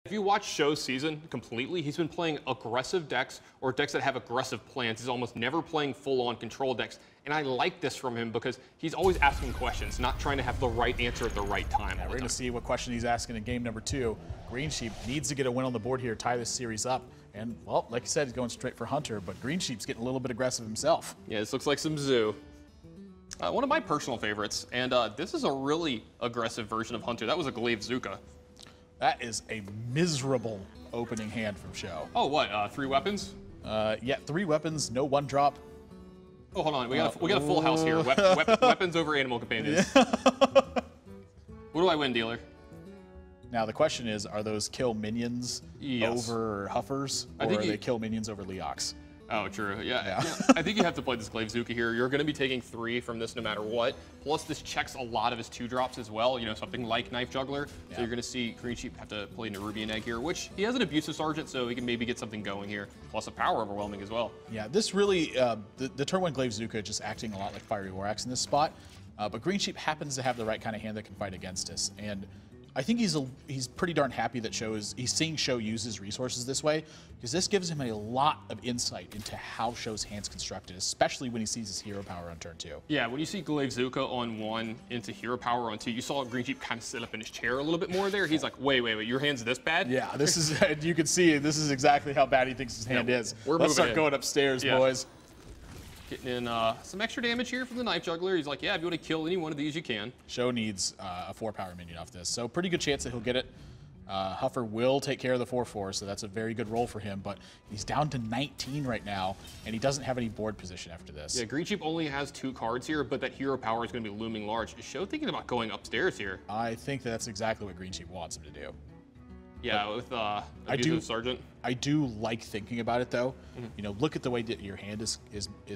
If you watch SjoW's season completely, he's been playing aggressive decks or decks that have aggressive plans. He's almost never playing full-on control decks. And I like this from him because he's always asking questions, not trying to have the right answer at the right time. Yeah, we're going to see what question he's asking in game number 2. Greensheep needs to get a win on the board here, tie this series up. And, well, like you said, he's going straight for Hunter, but Greensheep's getting a little bit aggressive himself. Yeah, this looks like some SjoW. One of my personal favorites, and this is a really aggressive version of Hunter. That was a Glaive Zuka. That is a miserable opening hand from SjoW. Oh, what? 3 weapons? Yeah, 3 weapons, no 1-drop. Oh, hold on. We got a full house here. Weapons over animal companions. What do I win, dealer? Now the question is, are those kill minions over Huffers, or are they kill minions over Leox? Oh, true. Yeah. I think you have to play this Glaive Zuka here. You're going to be taking 3 from this no matter what. Plus, this checks a lot of his 2-drops as well. You know, something like Knife Juggler. So you're going to see Greensheep have to play Nerubian Egg here, which he has an Abusive Sergeant, so he can maybe get something going here. Plus, a Power Overwhelming as well. Yeah, this really, the turn 1 Glaive Zuka just acting a lot like Fiery War Axe in this spot. But Greensheep happens to have the right kind of hand that can fight against us. And I think he's pretty darn happy that he's seeing SjoW use his resources this way, because this gives him a lot of insight into how SjoW's hand's constructed, especially when he sees his hero power on turn 2. Yeah, when you see Glaive Zuka on 1 into hero power on 2, you saw Greensheep kind of sit up in his chair a little bit more there. He's like, wait, your hand's this bad? Yeah, this is, you can see, this is exactly how bad he thinks his hand is. Let's start going upstairs, boys. Getting in some extra damage here from the Knife Juggler. He's like, yeah, if you want to kill any one of these, you can. SjoW needs a 4-power minion off this, so pretty good chance that he'll get it. Huffer will take care of the 4/4, so that's a very good roll for him, but he's down to 19 right now, and he doesn't have any board position after this. Yeah, Greensheep only has 2 cards here, but that hero power is going to be looming large. Is SjoW thinking about going upstairs here? I think that's exactly what Greensheep wants him to do. Yeah, with Abusive Sergeant. I do like thinking about it, though. You know, look at the way that your hand is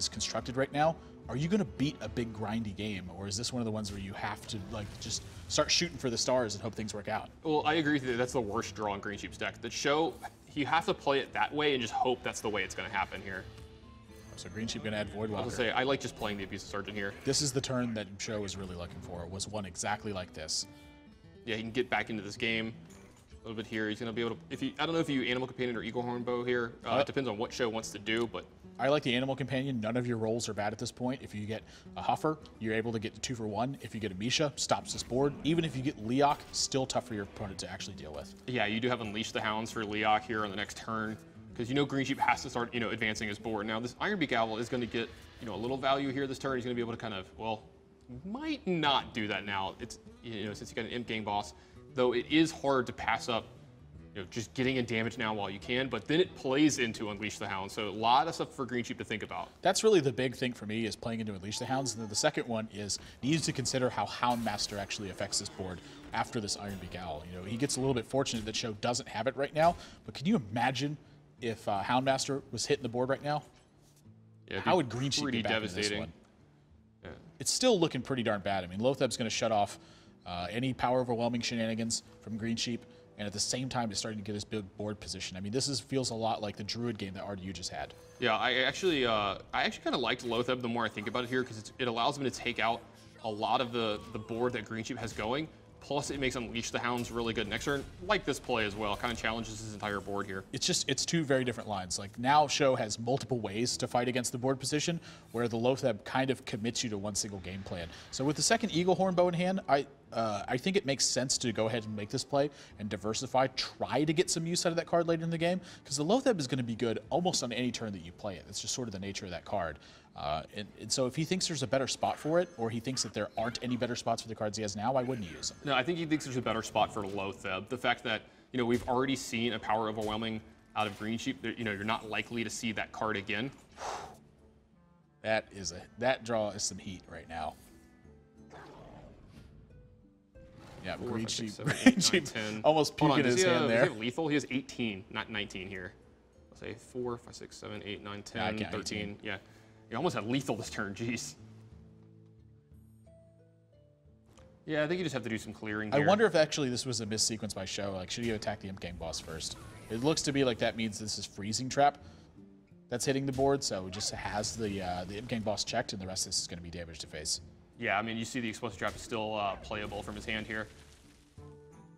constructed right now. Are you going to beat a big grindy game, or is this one of the ones where you have to like just start shooting for the stars and hope things work out? Well, I agree with you. That's the worst draw in Greensheep's deck. The SjoW, you have to play it that way and just hope that's the way it's going to happen here. So Greensheep going to add Voidwalker. I was going to say, I like just playing the Abusive Sergeant here. This is the turn that SjoW was really looking for. Was one exactly like this. Yeah, he can get back into this game a little bit here. He's going to be able to, I don't know if you Animal Companion or Eagle Horn Bow here. It depends on what SjoW wants to do, but. I like the Animal Companion. None of your rolls are bad at this point. If you get a Huffer, you're able to get 2 for 1. If you get a Misha, stops this board. Even if you get Leok, still tough for your opponent to actually deal with. Yeah, you do have Unleash the Hounds for Leok here on the next turn, because you know Greensheep has to start, advancing his board. Now this Ironbeak Owl is going to get, a little value here this turn. He's going to be able to kind of, well, might not do that now. It's, since you got an Imp Gang boss, though it is hard to pass up just getting in damage now while you can, but then it plays into Unleash the Hound. So a lot of stuff for Greensheep to think about. That's really the big thing for me, is playing into Unleash the Hounds. And then the second one is needs to consider how Houndmaster actually affects this board after this Ironbeak Owl. He gets a little bit fortunate that SjoW doesn't have it right now, but can you imagine if Houndmaster was hitting the board right now? Yeah, how would Greensheep get back into this one? Yeah. It's still looking pretty darn bad. I mean, Lotheb's going to shut off any power overwhelming shenanigans from Greensheep. And at the same time, it's starting to get his big board position. I mean, this feels a lot like the Druid game that RDU just had. Yeah, I actually kind of liked Lotheb the more I think about it here, because it allows him to take out a lot of the board that Greensheep has going. Plus, it makes Unleash the Hounds really good next turn. Like this play as well. Kind of challenges his entire board here. It's 2 very different lines. Like, now SjoW has multiple ways to fight against the board position, where the Lotheb kind of commits you to one single game plan. So with the second Eagle Horn Bow in hand, I think it makes sense to go ahead and make this play and diversify, try to get some use out of that card later in the game, because the Lotheb is going to be good almost on any turn that you play it. It's just sort of the nature of that card. And so if he thinks there's a better spot for it, or he thinks that there aren't any better spots for the cards he has now, why wouldn't he use them? No, I think he thinks there's a better spot for Lotheb. The fact that, we've already seen a power overwhelming out of Greensheep, you're not likely to see that card again. That draw is some heat right now. Yeah, Greensheep almost puking his hand there. Does he have lethal? He has 18, not 19 here. Let's say 4, 5, 6, 7, 8, 9, 10, 13. Yeah. You almost had lethal this turn, jeez. Yeah, I think you just have to do some clearing here. I wonder if actually this was a missed sequence by SjoW. Like, should he have attacked the Imp Gang boss first? It looks to be like that means this is Freezing Trap that's hitting the board, so it just has the Imp Gang boss checked, and the rest of this is going to be damage to face. Yeah, I mean, you see the Explosive Trap is still playable from his hand here.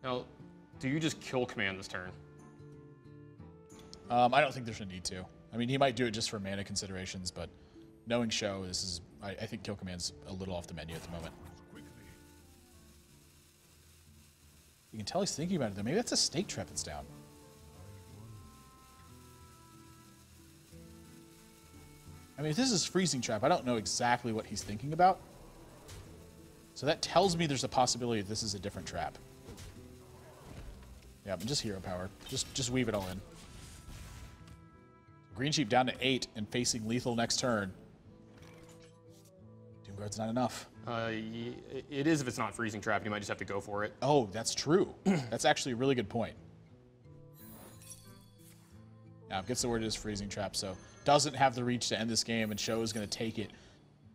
Now, do you just kill command this turn? I don't think there's a need to. I mean, he might do it just for mana considerations, but knowing SjoW, this is I think kill command's a little off the menu at the moment. You can tell he's thinking about it though. Maybe that's a stake trap that's down. I mean, if this is freezing trap, I don't know exactly what he's thinking about. So that tells me there's a possibility that this is a different trap. Yeah, but just hero power. Just weave it all in. Greensheep down to 8 and facing lethal next turn. Doomguard's not enough. It is if it's not freezing trap. You might just have to go for it. Oh, that's true. That's actually a really good point. Now, gets the word it is freezing trap, so doesn't have the reach to end this game, and SjoW is going to take it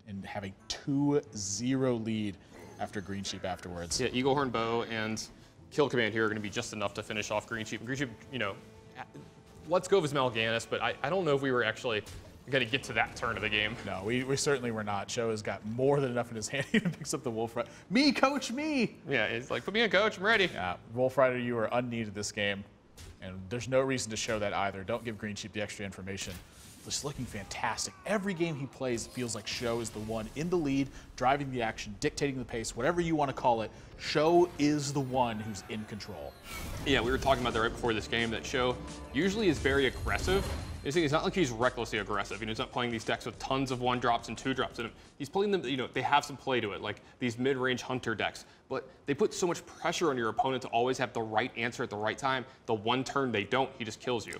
and have a 2-0 lead after Greensheep afterwards. Yeah, Eaglehorn Bow and Kill Command here are going to be just enough to finish off Greensheep. Greensheep, you know, let's go with his Mal'Ganis, but I don't know if we were actually going to get to that turn of the game. No, we certainly were not. SjoW has got more than enough in his hand. He even picks up the Wolf Rider. Me, coach, me! Yeah, he's like, put me in, coach, I'm ready. Yeah, Wolf Rider, you are unneeded this game, and there's no reason to show that either. Don't give Greensheep the extra information. Just looking fantastic. Every game he plays, it feels like SjoW is the one in the lead, driving the action, dictating the pace, whatever you want to call it. SjoW is the one who's in control. Yeah, we were talking about that right before this game, that SjoW usually is very aggressive. It's not like he's recklessly aggressive. You know, he's not playing these decks with tons of 1-drops and 2-drops in them. He's playing them, you know, they have some play to it, like these mid-range hunter decks. But they put so much pressure on your opponent to always have the right answer at the right time. The one turn they don't, he just kills you.